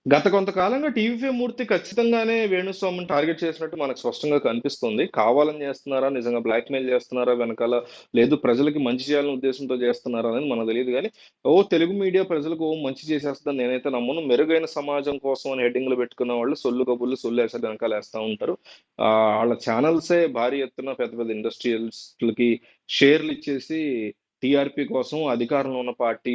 గత కొంతకాలంగా టీవీ మూర్తి ఖచ్చితంగానే వేణుస్వామిని టార్గెట్ చేసినట్టు మనకు స్పష్టంగా కనిపిస్తుంది. కావాలని చేస్తున్నారా? నిజంగా బ్లాక్‌మెయిల్ చేస్తున్నారా వెనకాల? లేదు ప్రజలకి మంచి చేయాలనే ఉద్దేశంతో చేస్తున్నారా అనేది మనకు తెలీదు గానీ, తెలుగు మీడియా ప్రజలకు మంచి చేసేస్తదని నేనైతే నమ్మను. మెరుగైన సమాజం కోసం అని హెడ్డింగ్‌లు పెట్టుకున్న వాళ్ళు సొల్లు కబుర్లు, సొల్లేసి వెనకాలేస్తా ఉంటారు. ఆళ్ళ ఛానల్సే భారీ ఎత్తున పెద్ద పెద్ద ఇండస్ట్రియలిస్ట్‌లకి షేర్‌లిచ్చేసి టీఆర్‌పీ కోసం అధికారంలో ఉన్న పార్టీ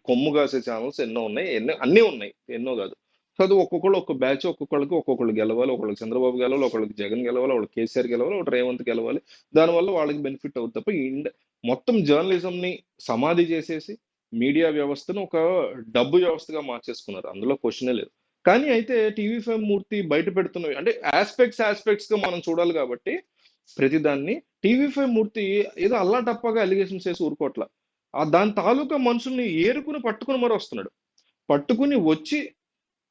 కొమ్ము కాసే ఛానెల్స్ ఎన్నో ఉన్నాయి. అన్నీ ఉన్నాయి. ఎన్నో గాదు. సో, అది ఒక్కొక్కళ్ళు ఒక్క బ్యాచ్ ఒక్కొక్కళ్ళకి ఒక్కొక్కళ్ళు గెలవాలి. ఒకళ్ళకి చంద్రబాబు గెలవాలి, ఒకళ్ళకి జగన్ గెలవాలి, ఒకళ్ళకి కేసీఆర్ గెలవాలి, ఒకటి రేవంత్ గెలవాలి. దానివల్ల వాళ్ళకి బెనిఫిట్ అవుద్ది తప్ప మొత్తం జర్నలిజంని సమాధి చేసేసి, మీడియా వ్యవస్థను ఒక డబ్బు వ్యవస్థగా మార్చేసుకున్నారు. అందులో క్వెషనే లేదు. కానీ అయితే టీవీ5 మూర్తి బయట పెడుతున్నవి అంటే యాస్పెక్ట్స్‌గా మనం చూడాలి గాబట్టి ప్రతిదాన్ని టీవీ5 మూర్తి ఏదో అల్లాటప్పగా అలిగేషన్స్ ఏసి ఊరుకోట్ల. దాని తాలూకా మనుషుల్ని ఏరుకుని పట్టుకొని మరి వస్తున్నాడు. పట్టుకుని వచ్చి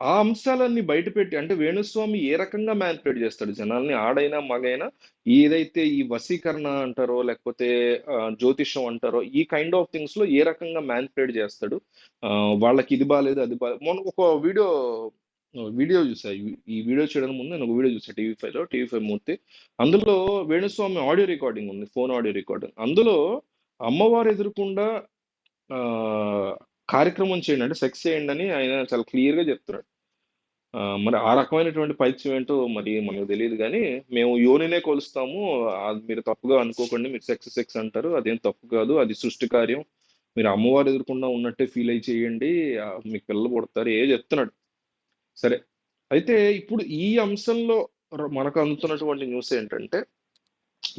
ఆ అంశాలన్నీ బయటపెట్టి అంటే వేణుస్వామి ఏ రకంగా మ్యానిపులేట్ చేస్తాడు జనాల్ని ఆడైనా, మగైనా ఏదైతే ఈ వశీకరణ అంటారో లేకపోతే జ్యోతిష్యం అంటారో ఈ కైండ్ ఆఫ్ థింగ్స్‌లో ఏ రకంగా మ్యానిపులేట్ చేస్తాడు. వాళ్ళకి ఇది బాలేదు, అది మొన్న ఒక వీడియో చూసా. ఈ వీడియో చేయడానికి ముందు నేను ఒక వీడియో చూసా టీవీ5లో. టీవీ5 మూర్తి. అందులో వేణుస్వామి ఆడియో రికార్డింగ్ ఉంది. Phone audio recording. అందులో అమ్మవారు ఎదురుగుండా ఆహ్, కార్యక్రమం చేయండి అంటే సెక్స్ చేయండని ఆయన చాలా క్లియర్‌గా చెప్తున్నాడు. మరి ఆ రకమైనటువంటి పైత్యం ఏంటో మరి మనకు తెలీదు గానీ, మేము యోనినే కొలుస్తాము. అది మీరు తప్పుగా అనుకోకండి. మీరు సెక్స్ అంటారు. అదేం తప్పు కాదు. అది సృష్టి కార్యం. మీరు అమ్మవారు ఎదురుగుండా ఉన్నట్టే ఫీల్ అయ్యి చేయండి. మీకు పిల్లలు పుడతారు. ఏవో చెప్తున్నాడు. సరే. అయితే ఇప్పుడు ఈ అంశంలో మనకు అందుతున్నటువంటి న్యూస్ ఏంటంటే,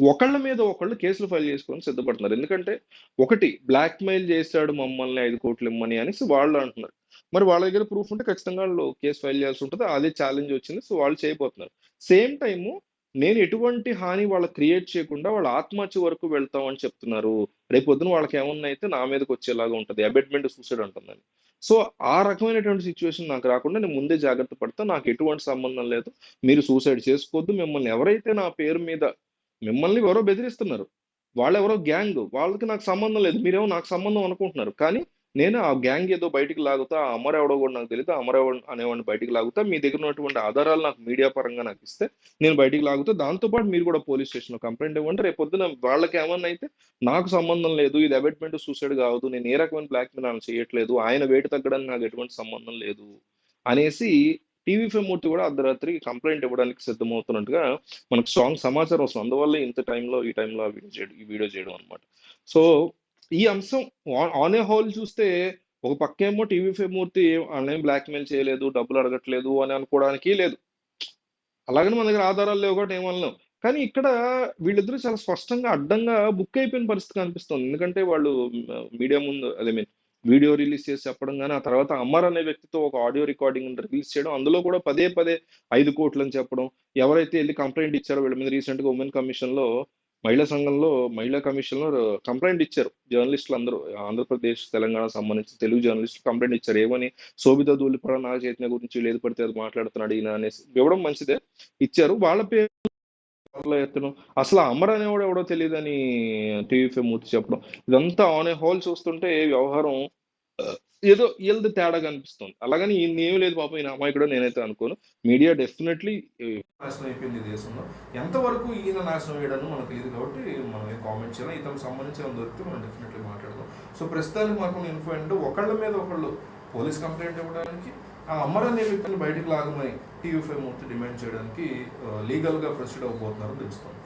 ఒకళ్ళ మీద ఒకళ్ళు కేసులు ఫైల్ చేసుకోవడానికి సిద్ధపడుతున్నారు. ఎందుకంటే, ఒకటి బ్లాక్‌మెయిల్ చేశాడు మమ్మల్ని 5,00,00,000 ఇమ్మని అనేసి వాళ్ళు అంటున్నారు. మరి వాళ్ళ దగ్గర ప్రూఫ్ ఉంటే ఖచ్చితంగా ఆళ్ళు కేస్ ఫైల్ చేయాల్సి ఉంటది. అదే ఛాలెంజ్ వచ్చింది. సో, వాళ్ళు చేయబోతున్నారు. సేమ్ టైము నేను ఎటువంటి హాని వాళ్ళకి క్రియేట్ చేయకుండా వాళ్ళ ఆత్మహత్య వరకు వెళ్తాం అని చెప్తున్నారు. రేపొద్దున వాళ్ళకేమన్నా అయితే నా మీదకొచ్చేలాగా ఉంటది. Abetment suicide అంటుందని. సో, ఆ రకమైనటువంటి సిట్యుయేషన్ నాకు రాకుండా నేను ముందే జాగ్రత్త పడతా. నాకు ఎటువంటి సంబంధం లేదు. మీరు సూసైడ్ చేసుకోవద్దు. మిమ్మల్ని ఎవరైతే నా పేరు మీద మిమ్మల్ని ఎవరో బెదిరిస్తున్నారు. వాళ్ళెవరో గ్యాంగ్. వాళ్ళకి నాకు సంబంధం లేదు. మీరేమో నాకు సంబంధం అనుకుంటున్నారు. కానీ నేను ఆ గ్యాంగ్ ఏదో బయటికి లాగుతా. ఆ అమర్ ఎవడో గూడా నాకు తెలీదు. ఆ అమర్ అనేవాడిని బయటికి లాగుతా. మీ దగ్గర ఉన్నటువంటి ఆధారాలు నాకు మీడియా పరంగా నాకిస్తే నేను బయటికి లాగుతా. దాంతో పాటు మీరు గూడా పోలీస్ స్టేషన్‌లో కంప్లెయింట్ ఇవ్వండి. రేపొద్దున వాళ్ళకేమన్నా అయితే నాకు సంబంధం లేదు. ఇది అబెట్మెంట్ సూసైడ్ కావద్దు. నేను ఏ రకమైన బ్లాక్‌మెయిల్ ఆళ్ళని చేయట్లేదు. ఆయన వెయిట్ తగ్గడానికి నాకు ఎటువంటి సంబంధం లేదు. అనేసి టీవీ5 మూర్తి గూడా అర్ధరాత్రి కంప్లెయింట్ ఇవ్వడానికి సిద్ధమవుతున్నట్టుగా మనకు స్ట్రాంగ్ సమాచారం వస్తుంది. అందువల్లే ఇంత టైంలో ఈ టైంలో ఈ వీడియో చేయడం అన్నమాట. సో, ఈ అంశం ఆన్ ఏ హోల్ చూస్తే ఒక పక్కేమో టీవీ5 మూర్తి ఆళ్ళనేం బ్లాక్‌మెయిల్ చేయలేదు, డబ్బులు అడగట్లేదు అని అనుకోవడానికి లేదు. అలాగని మన దగ్గర ఆధారాలు లేవు కాబట్టి ఏమనలేం. కానీ ఇక్కడ వీళ్ళిద్దరూ చాలా స్పష్టంగా అడ్డంగా బుక్ అయిపోయిన పరిస్థితి కనిపిస్తుంది. ఎందుకంటే వాళ్ళు మీడియా ముందు అదే మీన్ వీడియో రిలీజ్ చేసి చెప్పడం గాని, ఆ తర్వాత అమర్ అనే వ్యక్తితో ఒక ఆడియో రికార్డింగ్ రిలీజ్ చేయడం. అందులో కూడా పదే పదే 5,00,00,000 అని చెప్పడం. ఎవరైతే ఎళ్లి కంప్లెయింట్ ఇచ్చారో వీళ్ళ మీద రీసెంట్‌గా ఉమెన్ కమిషన్‌లో మహిళా కమిషన్‌లో కంప్లెయింట్ ఇచ్చారు. జర్నలిస్టులందరూ ఆంధ్రప్రదేశ్, తెలంగాణకు సంబంధించి తెలుగు జర్నలిస్టులు కంప్లెయింట్ ఇచ్చారు. ఏమని శోభితా ధూళిపాడ, నాగ చైతన్య గురించి వీళ్ళు ఏది పడితే అది మాట్లాడుతున్నాడు ఈయన అనేసి. ఇవ్వడం మంచిదే. ఇచ్చారు. వాళ్ళ పేర్ల ఎత్తడం. అసలు ఆ అమర్ అనేవాడు ఎవడో తెలీదని టీవీ5 మూర్తి చెప్పడం. ఇదంతా ఆన్ ఏ హోల్ చూస్తుంటే వ్యవహారం ఏదో ఈళ్ళది తేడాగా అనిపిస్తుంది. అలాగని ఈయనేమి లేదు పాపం ఈయన అమాయకుడని నేనైతే అనుకోను. మీడియా డెఫినెట్‌లీ నాశనం అయిపోయింది ఈ దేశంలో. ఎంతవరకు ఈయన నాశనం అయ్యాడని మనకు తెలియదు కాబట్టి మనం ఏం కామెంట్ చేయాలి. ఇతనికి సంబంధించి ఏమైనా దొరికితే మనం డెఫినెట్లీ మాట్లాడదాం. సో ప్రస్తుతానికి మాకు ఇన్ఫో ఏంటంటే ఒకళ్ళ మీద ఒకళ్ళు పోలీస్ కంప్లైంట్ ఇవ్వడానికి ఆ అమర్ అనే వ్యక్తిని బయటకు లాగమని టీవీ5 మూర్తి డిమాండ్ చేయడానికి లీగల్గా ప్రొసీడ్ అవ్వబోతున్నారని తెలుస్తుంది.